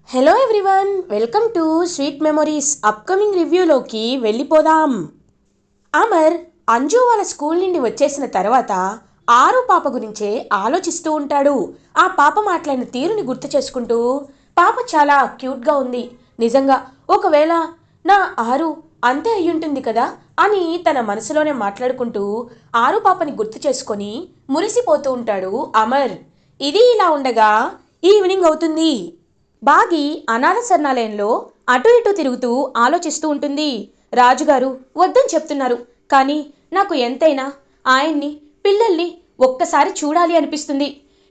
Hello everyone, welcome to sweet memories. Upcoming రివ్యూలోకి వెళ్ళిపోదాం. అమర్ అంజు వాళ్ళ స్కూల్ నుండి వచ్చేసిన తర్వాత ఆరు పాప గురించే ఆలోచిస్తూ ఉంటాడు. ఆ పాప మాట్లాడిన తీరుని గుర్తు చేసుకుంటూ, పాప చాలా క్యూట్గా ఉంది, నిజంగా ఒకవేళ నా ఆరు అంతే అయ్యుంటుంది కదా అని తన మనసులోనే మాట్లాడుకుంటూ ఆరు పాపని గుర్తు చేసుకొని మురిసిపోతూ ఉంటాడు అమర్. ఇది ఇలా ఉండగా ఈవినింగ్ అవుతుంది. బాగి అనాథ శరణాలయంలో అటు ఇటు తిరుగుతూ ఆలోచిస్తూ ఉంటుంది. రాజుగారు వద్దని చెప్తున్నారు, కానీ నాకు ఎంతైనా ఆయన్ని, పిల్లల్ని ఒక్కసారి చూడాలి అనిపిస్తుంది.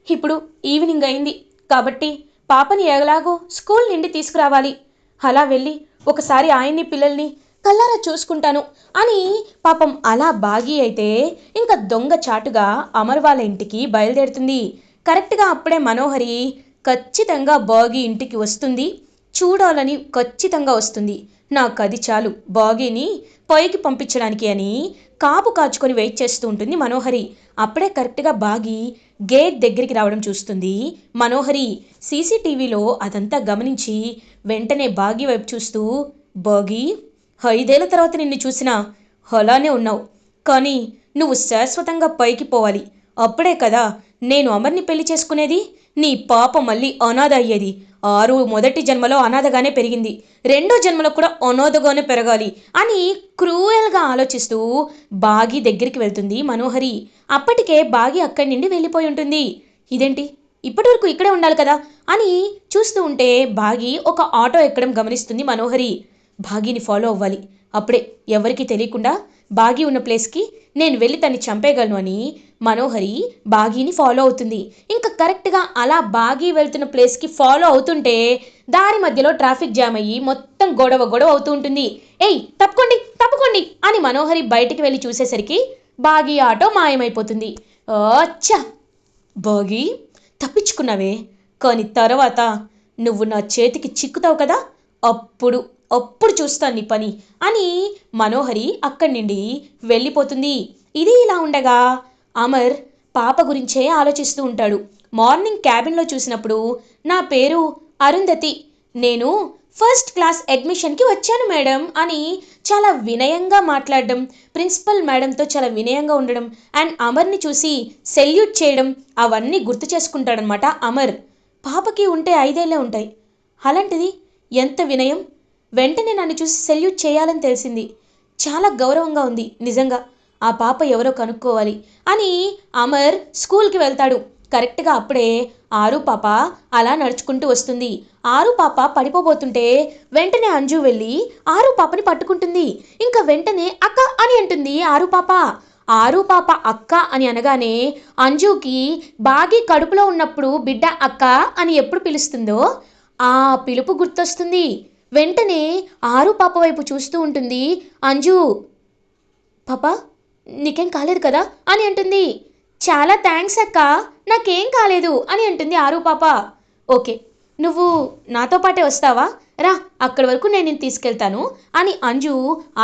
ఇప్పుడు ఈవినింగ్ అయింది కాబట్టి పాపని ఎలాగో స్కూల్ నుండి తీసుకురావాలి. అలా వెళ్ళి ఒకసారి ఆయన్ని, పిల్లల్ని కల్లారా చూసుకుంటాను అని పాపం అలా బాగి అయితే ఇంకా దొంగ చాటుగా అమర్ వాళ్ళ ఇంటికి బయలుదేరుతుంది. కరెక్ట్గా అప్పుడే మనోహరి ఖచ్చితంగా బాగి ఇంటికి వస్తుంది, చూడాలని ఖచ్చితంగా వస్తుంది. నాకు అది చాలు బాగీని పైకి పంపించడానికి అని కాపు కాచుకొని వెయిట్ చేస్తూ ఉంటుంది మనోహరి. అప్పుడే కరెక్ట్గా బాగి గేట్ దగ్గరికి రావడం చూస్తుంది మనోహరి. సీసీటీవీలో అదంతా గమనించి వెంటనే బాగి వైపు చూస్తూ, బాగి, 5 ఏళ్ల తర్వాత నిన్ను చూసినా అలానే ఉన్నావు, కానీ నువ్వు శాశ్వతంగా పైకి పోవాలి. అప్పుడే కదా నేను అమర్ని పెళ్లి చేసుకునేది. నీ పాప మళ్ళీ అనాథ అయ్యేది. ఆరు మొదటి జన్మలో అనాథగానే పెరిగింది, రెండో జన్మలో కూడా అనాథగానే పెరగాలి అని క్రూయల్గా ఆలోచిస్తూ బాగి దగ్గరికి వెళ్తుంది మనోహరి. అప్పటికే బాగి అక్కడి నుండి వెళ్ళిపోయి ఉంటుంది. ఇదేంటి ఇప్పటి వరకు ఇక్కడే ఉండాలి కదా అని చూస్తూ ఉంటే బాగి ఒక ఆటో ఎక్కడం గమనిస్తుంది మనోహరి. బాగిని ఫాలో అవ్వాలి, అప్పుడే ఎవరికి తెలియకుండా బాగి ఉన్న ప్లేస్కి నేను వెళ్ళి తన్ని చంపేయగలను అని మనోహరి బాగీని ఫాలో అవుతుంది. ఇంకా కరెక్ట్గా అలా బాగి వెళ్తున్న ప్లేస్కి ఫాలో అవుతుంటే దారి మధ్యలో ట్రాఫిక్ జామ్ అయ్యి మొత్తం గొడవ గొడవ అవుతూ ఉంటుంది. ఏయ్ తప్పుకోండి తప్పుకోండి అని మనోహరి బయటికి వెళ్ళి చూసేసరికి బాగి ఆటో మాయమైపోతుంది. అచ్చా బాగి, తప్పించుకున్నావే, కానీ తర్వాత నువ్వు నా చేతికి చిక్కుతావు కదా, అప్పుడు అప్పుడు చూస్తాను నీ పని అని మనోహరి అక్కడి నుండి వెళ్ళిపోతుంది. ఇది ఇలా ఉండగా అమర్ పాప గురించే ఆలోచిస్తూ ఉంటాడు. మార్నింగ్ క్యాబిన్లో చూసినప్పుడు, నా పేరు అరుంధతి, నేను ఫస్ట్ క్లాస్ అడ్మిషన్కి వచ్చాను మేడం అని చాలా వినయంగా మాట్లాడడం, ప్రిన్సిపల్ మేడంతో చాలా వినయంగా ఉండడం అండ్ అమర్ని చూసి సెల్యూట్ చేయడం అవన్నీ గుర్తు చేసుకుంటాడనమాట అమర్. పాపకి ఉంటే 5 ఏళ్ళే ఉంటాయి, అలాంటిది ఎంత వినయం, వెంటనే నన్ను చూసి సెల్యూట్ చేయాలని తెలిసింది. చాలా గౌరవంగా ఉంది నిజంగా. ఆ పాప ఎవరో కనుక్కోవాలి అని అమర్ స్కూల్కి వెళ్తాడు. కరెక్ట్గా అప్పుడే ఆరు పాప అలా నడుచుకుంటూ వస్తుంది. ఆరు పాప పడిపోబోతుంటే వెంటనే అంజు వెళ్ళి ఆరు పాపని పట్టుకుంటుంది. ఇంకా వెంటనే అక్క అని అంటుంది ఆరు పాప. ఆరు పాప అక్క అని అనగానే అంజుకి బాగి కడుపులో ఉన్నప్పుడు బిడ్డ అక్క అని ఎప్పుడు పిలుస్తుందో ఆ పిలుపు గుర్తొస్తుంది. వెంటనే ఆరు పాప వైపు చూస్తూ ఉంటుంది అంజు. పాప, నీకేం కాలేదు కదా అని అంటుంది. చాలా థ్యాంక్స్ అక్క, నాకేం కాలేదు అని అంటుంది ఆరు పాప. ఓకే, నువ్వు నాతో పాటే వస్తావా, రా, అక్కడి వరకు నేను నిన్ను తీసుకెళ్తాను అని అంజు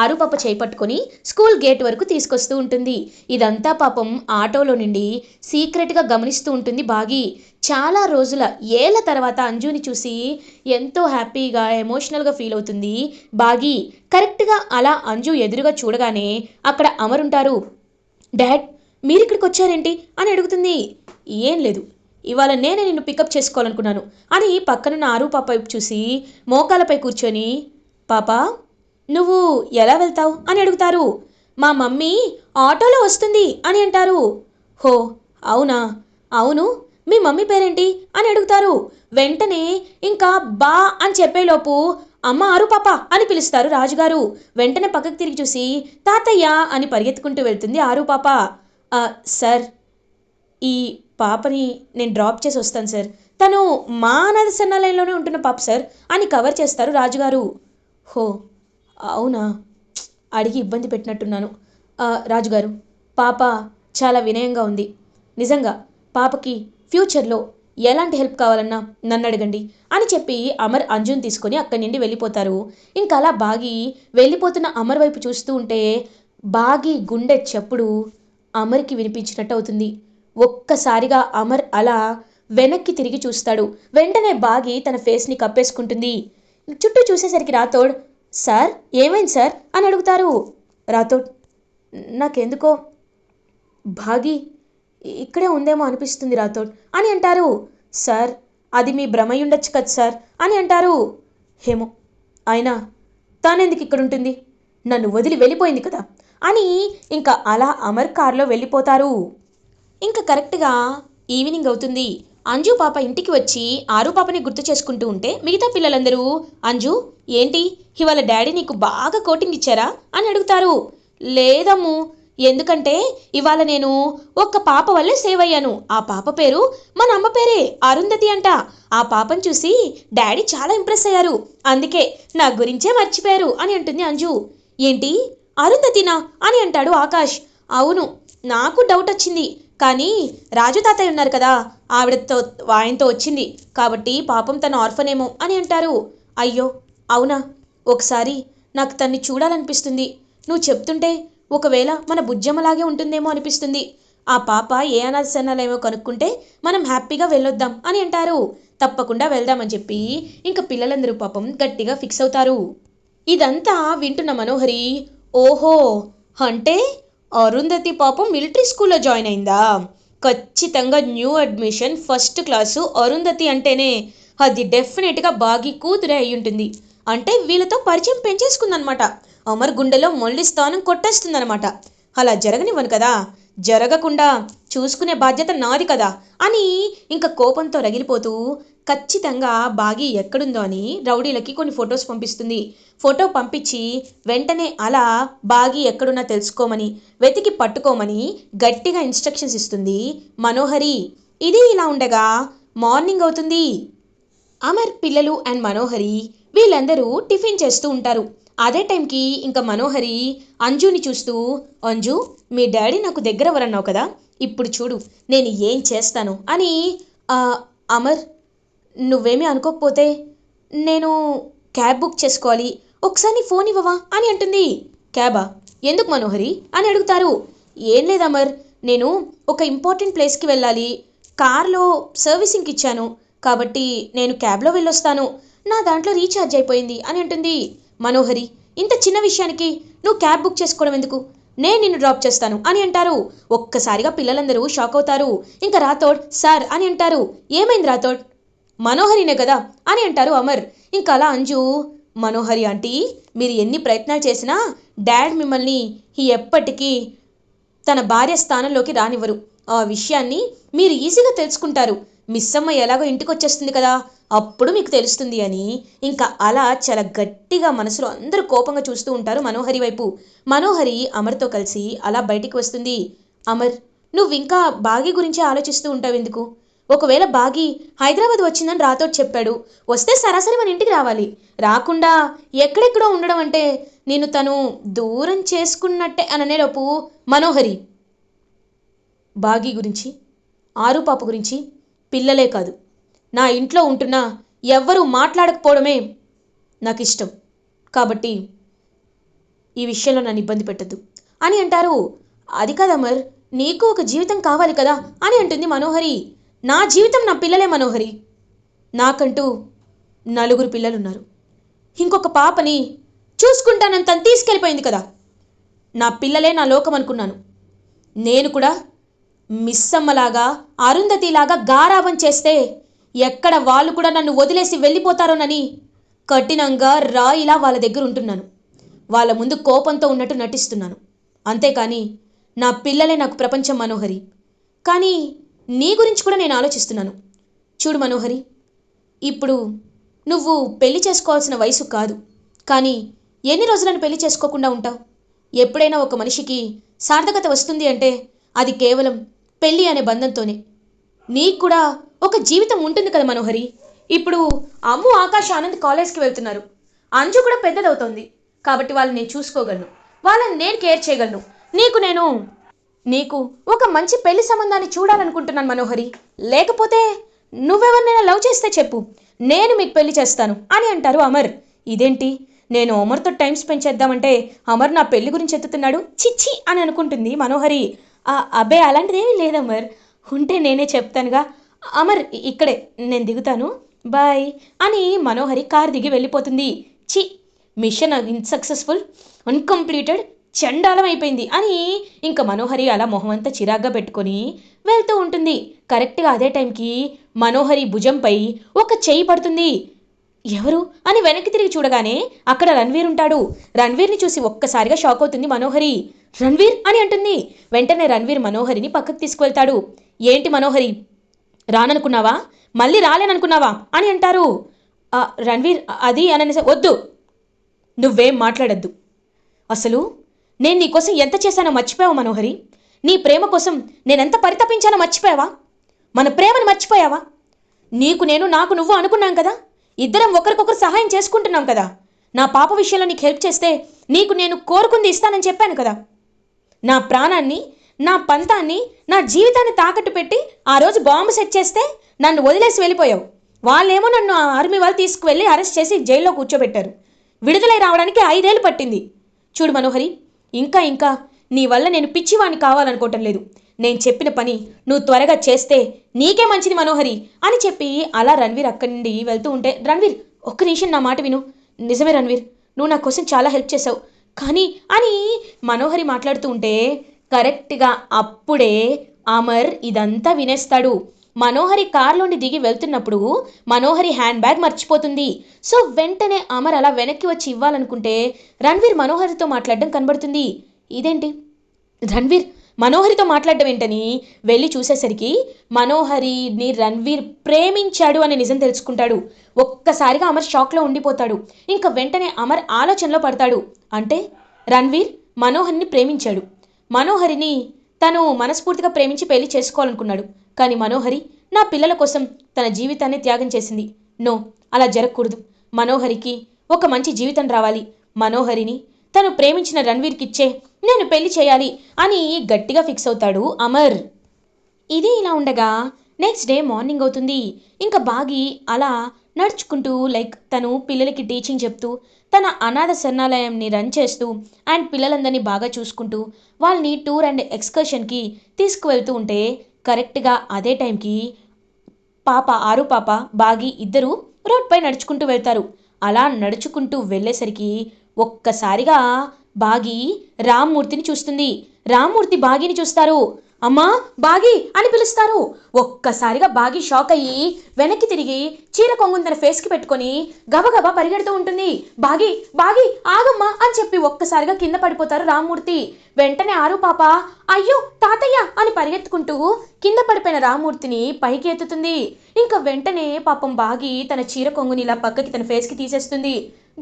ఆరు పాప చేపట్టుకొని స్కూల్ గేట్ వరకు తీసుకొస్తూ ఉంటుంది. ఇదంతా పాపం ఆటోలో నుండి సీక్రెట్గా గమనిస్తూ ఉంటుంది బాగి. చాలా రోజుల ఏళ్ల తర్వాత అంజుని చూసి ఎంతో హ్యాపీగా ఎమోషనల్గా ఫీల్ అవుతుంది బాగి. కరెక్ట్గా అలా అంజు ఎదురుగా చూడగానే అక్కడ అమర్ ఉంటారు. డాడ్, మీరిక్కడికి వచ్చారేంటి అని అడుగుతుంది. ఏం లేదు, ఇవాళ నేనే నిన్ను పికప్ చేసుకోవాలనుకున్నాను అని పక్కనున్న ఆరు పాప వైపు చూసి మోకాలపై కూర్చొని, పాప నువ్వు ఎలా వెళ్తావు అని అడుగుతారు. మా మమ్మీ ఆటోలో వస్తుంది అని అంటారు. హో అవునా, అవును, మీ మమ్మీ పేరేంటి అని అడుగుతారు. వెంటనే ఇంకా బా అని చెప్పేలోపు అమ్మ ఆరు పాప అని పిలుస్తారు రాజుగారు. వెంటనే పక్కకు తిరిగి చూసి తాతయ్య అని పరిగెత్తుకుంటూ వెళ్తుంది ఆరు పాప. సార్, ఈ పాపని నేను డ్రాప్ చేసి వస్తాను సార్, తను మా అనాథ శరణాలయంలోనే ఉంటున్న పాప సార్ అని కవర్ చేస్తారు రాజుగారు. హో అవునా, అడిగి ఇబ్బంది పెట్టినట్టున్నాను. రాజుగారు, పాప చాలా వినయంగా ఉంది, నిజంగా పాపకి ఫ్యూచర్లో ఎలాంటి హెల్ప్ కావాలన్నా నన్ను అడగండి అని చెప్పి అమర్ అంజుని తీసుకొని అక్కడి నుండి వెళ్ళిపోతారు. ఇంకా అలా బాగి వెళ్ళిపోతున్న అమర్ వైపు చూస్తూ ఉంటే బాగి గుండె చప్పుడు అమర్కి వినిపించినట్టు అవుతుంది. ఒక్కసారిగా అమర్ అలా వెనక్కి తిరిగి చూస్తాడు. వెంటనే బాగి తన ఫేస్ని కప్పేసుకుంటుంది. చుట్టూ చూసేసరికి రాథోడ్, సార్ ఏమైంది సార్ అని అడుగుతారు. రాథోడ్, నాకెందుకో భాగి ఇక్కడే ఉందేమో అనిపిస్తుంది రాథోడ్ అని అంటారు. సార్ అది మీ భ్రమయుండొచ్చు కదా సార్ అని అంటారు. హేమో, అయినా తానెందుకు ఇక్కడ ఉంటుంది, నన్ను వదిలి వెళ్ళిపోయింది కదా అని ఇంకా అలా అమర్ కార్లో వెళ్ళిపోతారు. ఇంకా కరెక్ట్గా ఈవినింగ్ అవుతుంది. అంజు పాప ఇంటికి వచ్చి ఆరు పాపని గుర్తు చేసుకుంటూ ఉంటే మిగతా పిల్లలందరూ, అంజు ఏంటి ఇవాళ డాడీ నీకు బాగా కోటింగ్ ఇచ్చారా అని అడుగుతారు. లేదమ్ము, ఎందుకంటే ఇవాళ నేను ఒక్క పాప వల్లే సేవ్ అయ్యాను. ఆ పాప పేరు మన అమ్మ పేరే, అరుంధతి అంట. ఆ పాపను చూసి డాడీ చాలా ఇంప్రెస్ అయ్యారు, అందుకే నా గురించే మర్చిపోయారు అని అంటుంది అంజు. ఏంటి అరుంధతినా అని అంటాడు ఆకాష్. అవును, నాకు డౌట్ వచ్చింది, కానీ రాజు తాతయ్య ఉన్నారు కదా, ఆయనతో వచ్చింది కాబట్టి పాపం తన ఆర్ఫనేమో అని అంటారు. అయ్యో అవునా, ఒకసారి నాకు తన్ని చూడాలనిపిస్తుంది. నువ్వు చెప్తుంటే ఒకవేళ మన బుజ్జమ్మలాగే ఉంటుందేమో అనిపిస్తుంది. ఆ పాప ఏ అనాథాశ్రమాలేమో కనుక్కుంటే మనం హ్యాపీగా వెళ్ళొద్దాం అని అంటారు. తప్పకుండా వెళ్దామని చెప్పి ఇంకా పిల్లలందరూ పాపం గట్టిగా ఫిక్స్ అవుతారు. ఇదంతా వింటున్న మనోహరి, ఓహో అంటే అరుంధతి పాపం మిలిటరీ స్కూల్లో జాయిన్ అయిందా, ఖచ్చితంగా new admission first class Arundhati అంటేనే అది డెఫినెట్గా బాగి కూతురే అయి ఉంటుంది. అంటే వీళ్ళతో పరిచయం పెంచేసుకుందనమాట. అమర్ గుండెలో మొండి స్థానం కొట్టేస్తుందనమాట. అలా జరగనివ్వను కదా, జరగకుండా చూసుకునే బాధ్యత నాది కదా అని ఇంకా కోపంతో రగిలిపోతూ ఖచ్చితంగా బాగి ఎక్కడుందో అని రౌడీలకి కొన్ని ఫొటోస్ పంపిస్తుంది. ఫోటో పంపించి వెంటనే అలా బాగి ఎక్కడున్నా తెలుసుకోమని, వెతికి పట్టుకోమని గట్టిగా ఇన్స్ట్రక్షన్స్ ఇస్తుంది మనోహరి. ఇది ఇలా ఉండగా మార్నింగ్ అవుతుంది. అమర్, పిల్లలు అండ్ మనోహరి వీళ్ళందరూ టిఫిన్ చేస్తూ ఉంటారు. అదే టైంకి ఇంకా మనోహరి అంజుని చూస్తూ, అంజు మీ డాడీ నాకు దగ్గర ఎవరన్నావు కదా, ఇప్పుడు చూడు నేను ఏం చేస్తాను అని. అమర్, నువ్వేమీ అనుకోకపోతే నేను క్యాబ్ బుక్ చేసుకోవాలి, ఒకసారి నీ ఫోన్ ఇవ్వవా అని అంటుంది. క్యాబా, ఎందుకు మనోహరి అని అడుగుతారు. ఏం లేదు అమర్, నేను ఒక ఇంపార్టెంట్ ప్లేస్కి వెళ్ళాలి, కార్లో సర్వీసింగ్కి ఇచ్చాను కాబట్టి నేను క్యాబ్లో వెళ్ళొస్తాను, నా దాంట్లో రీఛార్జ్ అయిపోయింది అని అంటుంది. మనోహరి, ఇంత చిన్న విషయానికి నువ్వు క్యాబ్ బుక్ చేసుకోవడం ఎందుకు, నేను నిన్ను డ్రాప్ చేస్తాను అని అంటారు. ఒక్కసారిగా పిల్లలందరూ షాక్ అవుతారు. ఇంకా రాథోడ్ సార్ అని అంటారు. ఏమైంది రాథోడ్, మనోహరినే కదా అని అంటారు అమర్. ఇంకా అలా అంజు, మనోహరి ఆంటీ మీరు ఎన్ని ప్రయత్నాలు చేసినా డాడ్ మిమ్మల్ని ఎప్పటికీ తన భార్య స్థానంలోకి రానివ్వరు, ఆ విషయాన్ని మీరు ఈజీగా తెలుసుకుంటారు, మిస్సమ్మ ఎలాగో ఇంటికి వచ్చేస్తుంది కదా అప్పుడు మీకు తెలుస్తుంది అని ఇంకా అలా చాలా గట్టిగా మనసులో అందరూ కోపంగా చూస్తూ ఉంటారు మనోహరి వైపు. మనోహరి అమర్తో కలిసి అలా బయటికి వస్తుంది. అమర్, నువ్వు ఇంకా బాగి గురించి ఆలోచిస్తూ ఉంటావు ఎందుకు, ఒకవేళ బాగి హైదరాబాద్ వచ్చిందని రాథోడ్ చెప్పాడు, వస్తే సరాసరి మన ఇంటికి రావాలి, రాకుండా ఎక్కడెక్కడో ఉండడం అంటే నేను తను దూరం చేసుకున్నట్టే అననేలోపు, మనోహరి బాగి గురించి, ఆరు పాప గురించి పిల్లలే కాదు నా ఇంట్లో ఉంటున్నా ఎవ్వరూ మాట్లాడకపోవడమే నాకు ఇష్టం, కాబట్టి ఈ విషయంలో నన్ను ఇబ్బంది పెట్టద్దు అని అంటారు. అది కాదమర్, నీకు ఒక జీవితం కావాలి కదా అని అంటుంది మనోహరి. నా జీవితం నా పిల్లలే మనోహరి, నాకంటూ 4 పిల్లలున్నారు, ఇంకొక పాపని చూసుకుంటానని తను తీసుకెళ్ళిపోయింది కదా, నా పిల్లలే నా లోకం అనుకున్నాను, నేను కూడా మిస్సమ్మలాగా అరుంధతిలాగా గారాబం చేస్తే ఎక్కడ వాళ్ళు కూడా నన్ను వదిలేసి వెళ్ళిపోతారోనని కఠినంగా రాయిలా వాళ్ళ దగ్గర ఉంటున్నాను, వాళ్ళ ముందు కోపంతో ఉన్నట్టు నటిస్తున్నాను, అంతేకాని నా పిల్లలే నాకు ప్రపంచం మనోహరి. కానీ నీ గురించి కూడా నేను ఆలోచిస్తున్నాను. చూడు మనోహరి, ఇప్పుడు నువ్వు పెళ్లి చేసుకోవాల్సిన వయసు కాదు, కానీ ఎన్ని రోజులను పెళ్లి చేసుకోకుండా ఉంటావు, ఎప్పుడైనా ఒక మనిషికి సార్థకత వస్తుంది అంటే అది కేవలం పెళ్ళి అనే బంధంతోనే. నీకు కూడా ఒక జీవితం ఉంటుంది కదా మనోహరి. ఇప్పుడు అమ్ము, ఆకాష్, ఆనంద్ కాలేజ్కి వెళ్తున్నారు, అంజు కూడా పెద్దదవుతోంది కాబట్టి వాళ్ళని నేను చూసుకోగలను, వాళ్ళని నేను కేర్ చేయగలను, నీకు ఒక మంచి పెళ్లి సంబంధాన్ని చూడాలనుకుంటున్నాను మనోహరి, లేకపోతే నువ్వెవరినైనా లవ్ చేస్తే చెప్పు, నేను మీకు పెళ్లి చేస్తాను అని అంటారు అమర్. ఇదేంటి, నేను అమర్తో టైం స్పెండ్ చేద్దామంటే అమర్ నా పెళ్లి గురించి ఎత్తుతున్నాడు, చిచ్చి అని అనుకుంటుంది మనోహరి. అబ్బే అలాంటిదేమీ లేదమ్మర్, ఉంటే నేనే చెప్తానుగా, అమర్ ఇక్కడే, నేను దిగుతాను, బాయ్ అని మనోహరి కార్ దిగి వెళ్ళిపోతుంది. చి, మిషన్ ఇన్సక్సెస్ఫుల్, అన్కంప్లీటెడ్, చండాలం అయిపోయింది అని ఇంకా మనోహరి అలా మొహమంతా చిరాగ్గా పెట్టుకొని వెళ్తూ ఉంటుంది. కరెక్ట్గా అదే టైంకి మనోహరి భుజంపై ఒక చెయ్యి పడుతుంది. ఎవరు అని వెనక్కి తిరిగి చూడగానే అక్కడ రణ్వీర్ ఉంటాడు. రణ్వీర్ని చూసి ఒక్కసారిగా షాక్ అవుతుంది మనోహరి. రణ్వీర్ అని అంటుంది. వెంటనే రణ్వీర్ మనోహరిని పక్కకు తీసుకువెళ్తాడు. ఏంటి మనోహరి, రాననుకున్నావా, మళ్ళీ రాలేననుకున్నావా అని అంటారు. రణ్వీర్ అది అని వద్దు, నువ్వేం మాట్లాడద్దు. అసలు నేను నీకోసం ఎంత చేశానో మర్చిపోయావా మనోహరి? నీ ప్రేమ కోసం నేనెంత పరితపించానో మర్చిపోయావా? మన ప్రేమను మర్చిపోయావా? నీకు నేను, నాకు నువ్వు అనుకున్నాం కదా, ఇద్దరం ఒకరికొకరు సహాయం చేసుకుంటున్నాం కదా. నా పాప విషయంలో నీకు హెల్ప్ చేస్తే నీకు నేను కోరుకుంది ఇస్తానని చెప్పాను కదా. నా ప్రాణాన్ని, నా పంతాన్ని, నా జీవితాన్ని తాకట్టు పెట్టి ఆ రోజు బాంబు సెట్ చేస్తే నన్ను వదిలేసి వెళ్ళిపోయావు. వాళ్ళేమో నన్ను ఆర్మీ వాళ్ళు తీసుకువెళ్ళి అరెస్ట్ చేసి జైల్లో కూర్చోబెట్టారు. విడుదలై రావడానికి 5 ఏళ్ళు పట్టింది. చూడు మనోహరి, ఇంకా నీ వల్ల నేను పిచ్చివాణ్ణి కావాలనుకోవటం లేదు. నేను చెప్పిన పని నువ్వు త్వరగా చేస్తే నీకే మంచిది మనోహరి అని చెప్పి అలా రణ్వీర్ అక్కడి నుండి వెళ్తూ ఉంటే, రణ్వీర్ ఒక్క నిమిషం నా మాట విను. నిజమే రణ్వీర్, నువ్వు నా కోసం చాలా హెల్ప్ చేసావు, కానీ అని మనోహరి మాట్లాడుతూ ఉంటే కరెక్ట్గా అప్పుడే అమర్ ఇదంతా వినేస్తాడు. మనోహరి కార్లోని దిగి వెళ్తున్నప్పుడు మనోహరి హ్యాండ్ బ్యాగ్ మర్చిపోతుంది. సో వెంటనే అమర్ అలా వెనక్కి వచ్చి ఇవ్వాలనుకుంటే రణ్వీర్ మనోహరితో మాట్లాడడం కనబడుతుంది. ఇదేంటి, రణ్వీర్ మనోహరితో మాట్లాడడం ఏంటని వెళ్ళి చూసేసరికి మనోహరిని రణ్వీర్ ప్రేమించాడు అనే నిజం తెలుసుకుంటాడు. ఒక్కసారిగా అమర్ షాక్లో ఉండిపోతాడు. ఇంకా వెంటనే అమర్ ఆలోచనలో పడతాడు. అంటే రణ్వీర్ మనోహరిని ప్రేమించాడు, మనోహరిని తను మనస్ఫూర్తిగా ప్రేమించి పెళ్లి చేసుకోవాలనుకున్నాడు. కానీ మనోహరి నా పిల్లల కోసం తన జీవితాన్ని త్యాగం చేసింది. నో, అలా జరగకూడదు. మనోహరికి ఒక మంచి జీవితం రావాలి. మనోహరిని తను ప్రేమించిన రణ్వీర్కిచ్చే నేను పెళ్లి చేయాలి అని గట్టిగా ఫిక్స్ అవుతాడు అమర్. ఇది ఇలా ఉండగా నెక్స్ట్ డే మార్నింగ్ అవుతుంది. ఇంకా బాగి అలా నడుచుకుంటూ తను పిల్లలకి టీచింగ్ చెప్తూ, తన అనాథ శరణాలయంని రన్ చేస్తూ అండ్ పిల్లలందరినీ బాగా చూసుకుంటూ వాళ్ళని టూర్ అండ్ ఎక్స్కర్షన్కి తీసుకువెళ్తూ ఉంటే కరెక్ట్గా అదే టైంకి ఆరు పాప, బాగి ఇద్దరు రోడ్పై నడుచుకుంటూ వెళ్తారు. అలా నడుచుకుంటూ వెళ్ళేసరికి ఒక్కసారిగా బాగి రామ్మూర్తిని చూస్తుంది. రామ్మూర్తి బాగిని చూస్తారు. అమ్మా బాగి అని పిలుస్తారు. ఒక్కసారిగా బాగి షాక్ అయ్యి వెనక్కి తిరిగి చీర కొంగుని తన ఫేస్కి పెట్టుకొని గబగబా పరిగెడుతూ ఉంటుంది. బాగి బాగి ఆగమ్మా అని చెప్పి ఒక్కసారిగా కింద పడిపోతారు రామ్మూర్తి. వెంటనే ఆరు పాప అయ్యో తాతయ్య అని పరిగెత్తుకుంటూ కింద పడిపోయిన రామ్మూర్తిని పైకి ఎత్తుతుంది. ఇంకా వెంటనే పాపం బాగి తన చీర కొంగుని ఇలా పక్కకి తన ఫేస్కి తీసేస్తుంది.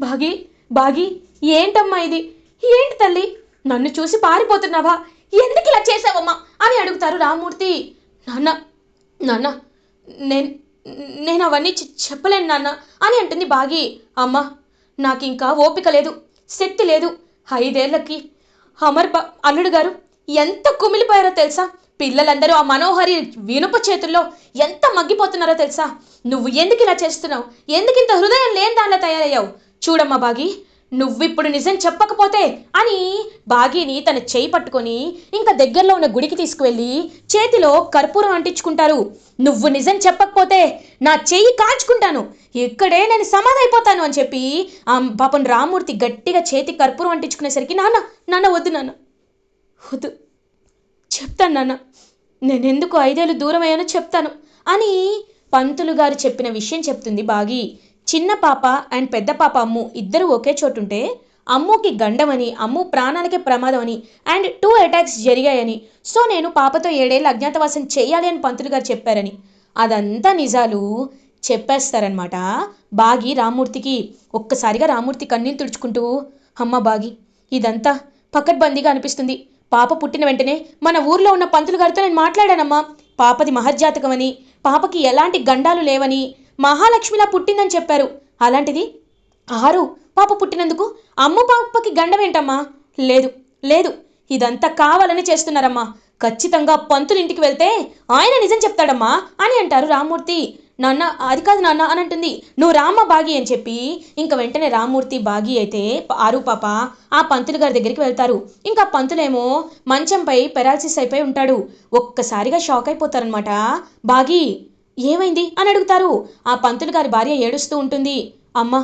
బాగి బాగి ఏంటమ్మా ఇది, ఏంటి తల్లి, నన్ను చూసి పారిపోతున్నావా, ఎందుకు ఇలా చేసావమ్మా అని అడుగుతారు రామ్మూర్తి. నాన్న నాన్న నేను అవన్నీ చెప్పలేను నాన్న అని అంటుంది బాగి. అమ్మ, నాకు ఇంకా ఓపిక లేదు, శక్తి లేదు. 5 ఏళ్లకి అమర్ అల్లుడు గారు ఎంత కుమిలిపోయారో తెలుసా. పిల్లలందరూ ఆ మనోహరి వినుప చేతుల్లో ఎంత మగ్గిపోతున్నారో తెలుసా. నువ్వు ఎందుకు ఇలా చేస్తున్నావు, ఎందుకు ఇంత హృదయం లేని దానిలా తయారయ్యావు. చూడమ్మా బాగి, నువ్విప్పుడు నిజం చెప్పకపోతే అని బాగిని తన చేయి పట్టుకొని ఇంకా దగ్గరలో ఉన్న గుడికి తీసుకువెళ్ళి చేతిలో కర్పూరం అంటించుకుంటారు. నువ్వు నిజం చెప్పకపోతే నా చెయ్యి కాల్చుకుంటాను, ఇక్కడే నేను సమాధైపోతాను అని చెప్పి పాపం రామ్మూర్తి గట్టిగా చేతి కర్పూరం అంటించుకునేసరికి నాన్న వద్దు, నాన్న వద్దు, చెప్తాను నాన్న, నేనెందుకు 5 ఏళ్ళు దూరం అయ్యానో చెప్తాను అని పంతులు గారు చెప్పిన విషయం చెప్తుంది బాగి. చిన్న పాప అండ్ పెద్ద పాప అమ్ము ఇద్దరు ఒకే చోటుంటే అమ్ముకి గండమని, అమ్ము ప్రాణాలకే ప్రమాదం అని అండ్ 2 అటాక్స్ జరిగాయని, సో నేను పాపతో 7 ఏళ్ళ అజ్ఞాతవాసం చేయాలి అని పంతులు గారు చెప్పారని అదంతా నిజాలు చెప్పేస్తారనమాట బాగి రామ్మూర్తికి. ఒక్కసారిగా రామ్మూర్తి కన్నీళ్ళు తుడుచుకుంటూ, అమ్మ బాగి, ఇదంతా పకడ్బందీగా అనిపిస్తుంది. పాప పుట్టిన వెంటనే మన ఊర్లో ఉన్న పంతులు గారితో నేను మాట్లాడానమ్మా. పాపది మహర్జాతకమని, పాపకి ఎలాంటి గండాలు లేవని, మహాలక్ష్మిలా పుట్టిందని చెప్పారు. అలాంటిది ఆరు పాప పుట్టినందుకు అమ్మ పాపకి గండమేంటమ్మా? లేదు లేదు, ఇదంతా కావాలని చేస్తున్నారమ్మా. ఖచ్చితంగా పంతులింటికి వెళ్తే ఆయన నిజం చెప్తాడమ్మా అని అంటారు రామ్మూర్తి. నాన్న అది కాదు నాన్న అని అంటుంది. నువ్వు రామ్మ బాగి అని చెప్పి ఇంకా వెంటనే రామ్మూర్తి బాగి అయితే ఆరు పాప ఆ పంతులు గారి దగ్గరికి వెళ్తారు. ఇంకా పంతులేమో మంచంపై పెరాలసిస్ అయిపోయి ఉంటాడు. ఒక్కసారిగా షాక్ అయిపోతారనమాట బాగి. ఏమైంది అని అడుగుతారు. ఆ పంతులు గారి భార్య ఏడుస్తూ ఉంటుంది. అమ్మ,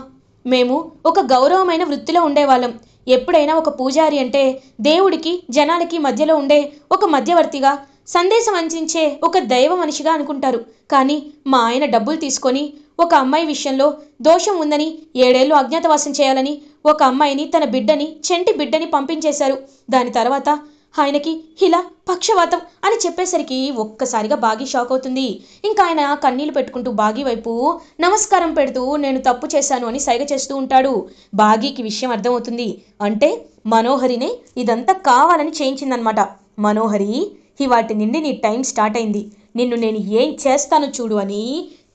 మేము ఒక గౌరవమైన వృత్తిలో ఉండేవాళ్ళం. ఎప్పుడైనా ఒక పూజారి అంటే దేవుడికి జనాలకి మధ్యలో ఉండే ఒక మధ్యవర్తిగా, సందేశం అందించే ఒక దైవ మనిషిగా అనుకుంటారు. కానీ మా ఆయన డబ్బులు తీసుకొని ఒక అమ్మాయి విషయంలో దోషం ఉందని 7 ఏళ్ళు అజ్ఞాతవాసం చేయాలని ఒక అమ్మాయిని, తన బిడ్డని, చెంటి బిడ్డని పంపించేశారు. దాని తర్వాత ఆయనకి ఇలా పక్షవాతం అని చెప్పేసరికి ఒక్కసారిగా బాగి షాక్ అవుతుంది. ఇంకా ఆయన కన్నీళ్లు పెట్టుకుంటూ బాగి వైపు నమస్కారం పెడుతూ నేను తప్పు చేశాను అని సైగ చేస్తూ ఉంటాడు. బాగీకి విషయం అర్థమవుతుంది. అంటే మనోహరినే ఇదంతా కావాలని చేయించిందనమాట. మనోహరి, ఇవాటి నుండి నీ టైం స్టార్ట్ అయింది. నిన్ను నేను ఏం చేస్తానో చూడు అని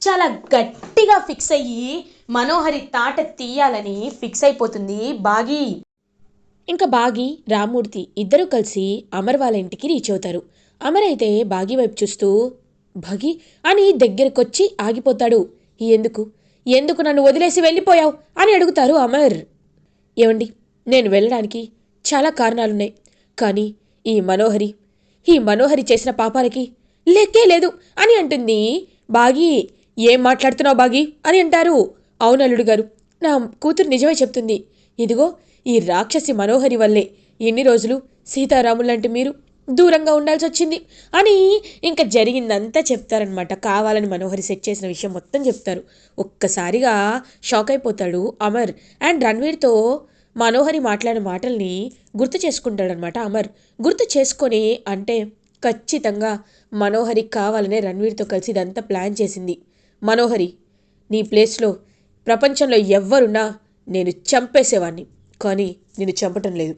చాలా గట్టిగా ఫిక్స్ అయ్యి మనోహరి తాట తీయాలని ఫిక్స్ అయిపోతుంది బాగి. ఇంకా బాగి, రామ్మూర్తి ఇద్దరూ కలిసి అమర్ వాళ్ళ ఇంటికి రీచ్ అవుతారు. అమర్ అయితే బాగి వైపు చూస్తూ భగి అని దగ్గరకొచ్చి ఆగిపోతాడు. ఎందుకు ఎందుకు నన్ను వదిలేసి వెళ్ళిపోయావు అని అడుగుతారు అమర్. ఏమండి, నేను వెళ్ళడానికి చాలా కారణాలున్నాయి. కానీ ఈ మనోహరి చేసిన పాపాలకి లెక్కే లేదు అని అంటుంది బాగి. ఏం మాట్లాడుతున్నావు బాగి అని అంటారు. అవునల్లుడు గారు, నా కూతురు నిజమే చెప్తుంది. ఇదిగో ఈ రాక్షసి మనోహరి వల్లే ఎన్ని రోజులు సీతారాములంటే మీరు దూరంగా ఉండాల్సి వచ్చింది అని ఇంకా జరిగిందంతా చెప్తారనమాట. కావాలని మనోహరి సెట్ చేసిన విషయం మొత్తం చెప్తారు. ఒక్కసారిగా షాక్ అయిపోతాడు అమర్. అండ్ రణ్వీర్తో మనోహరి మాట్లాడిన మాటల్ని గుర్తు చేసుకుంటాడనమాట అమర్. గుర్తు చేసుకొని అంటే ఖచ్చితంగా మనోహరి కావాలనే రణ్వీర్తో కలిసి ఇదంతా ప్లాన్ చేసింది. మనోహరి, నీ ప్లేస్లో ప్రపంచంలో ఎవ్వరున్నా నేను చంపేసేవాణ్ణి. కానీ నిన్ను చంపటం లేదు.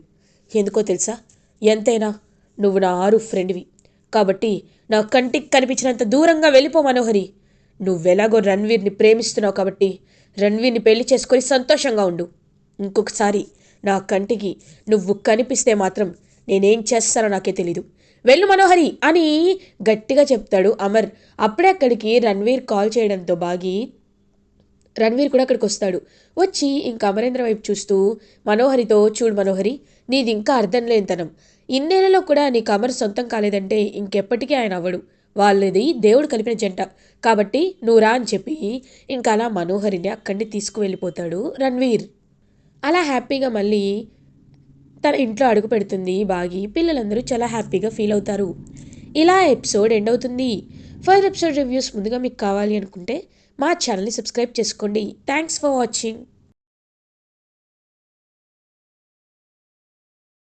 ఎందుకో తెలుసా? ఎంతైనా నువ్వు నా ఫ్రెండ్వి. కాబట్టి నా కంటికి కనిపించినంత దూరంగా వెళ్ళిపో మనోహరి. నువ్వెలాగో రణ్వీర్ని ప్రేమిస్తున్నావు కాబట్టి రణ్వీర్ని పెళ్లి చేసుకొని సంతోషంగా ఉండు. ఇంకొకసారి నా కంటికి నువ్వు కనిపిస్తే మాత్రం నేనేం చేస్తానో నాకే తెలీదు. వెళ్ళు మనోహరి అని గట్టిగా చెప్తాడు అమర్. అప్పుడే అక్కడికి రణ్వీర్ కాల్ చేయడంతో బాగి రణ్వీర్ కూడా అక్కడికి వస్తాడు. వచ్చి ఇంకా అమరేంద్ర వైపు చూస్తూ మనోహరితో, చూడు మనోహరి, నీది ఇంకా అర్థం లేనితనం. ఇన్నేళ్లలో కూడా నీకు అమర్ సొంతం కాలేదంటే ఇంకెప్పటికీ ఆయన అవ్వడు. వాళ్ళది దేవుడు కలిపిన జంట. కాబట్టి నువ్వు రా అని చెప్పి ఇంకా అలా మనోహరిని అక్కడిని తీసుకువెళ్ళిపోతాడు రణ్వీర్. అలా హ్యాపీగా మళ్ళీ తన ఇంట్లో అడుగు పెడుతుంది బాగి. పిల్లలందరూ చాలా హ్యాపీగా ఫీల్ అవుతారు. ఇలా ఎపిసోడ్ ఎండ్ అవుతుంది. ఫర్దర్ ఎపిసోడ్ రివ్యూస్ ముందుగా మీకు కావాలి అనుకుంటే మా ఛానల్ని సబ్స్క్రైబ్ చేసుకోండి. Thanks for watching.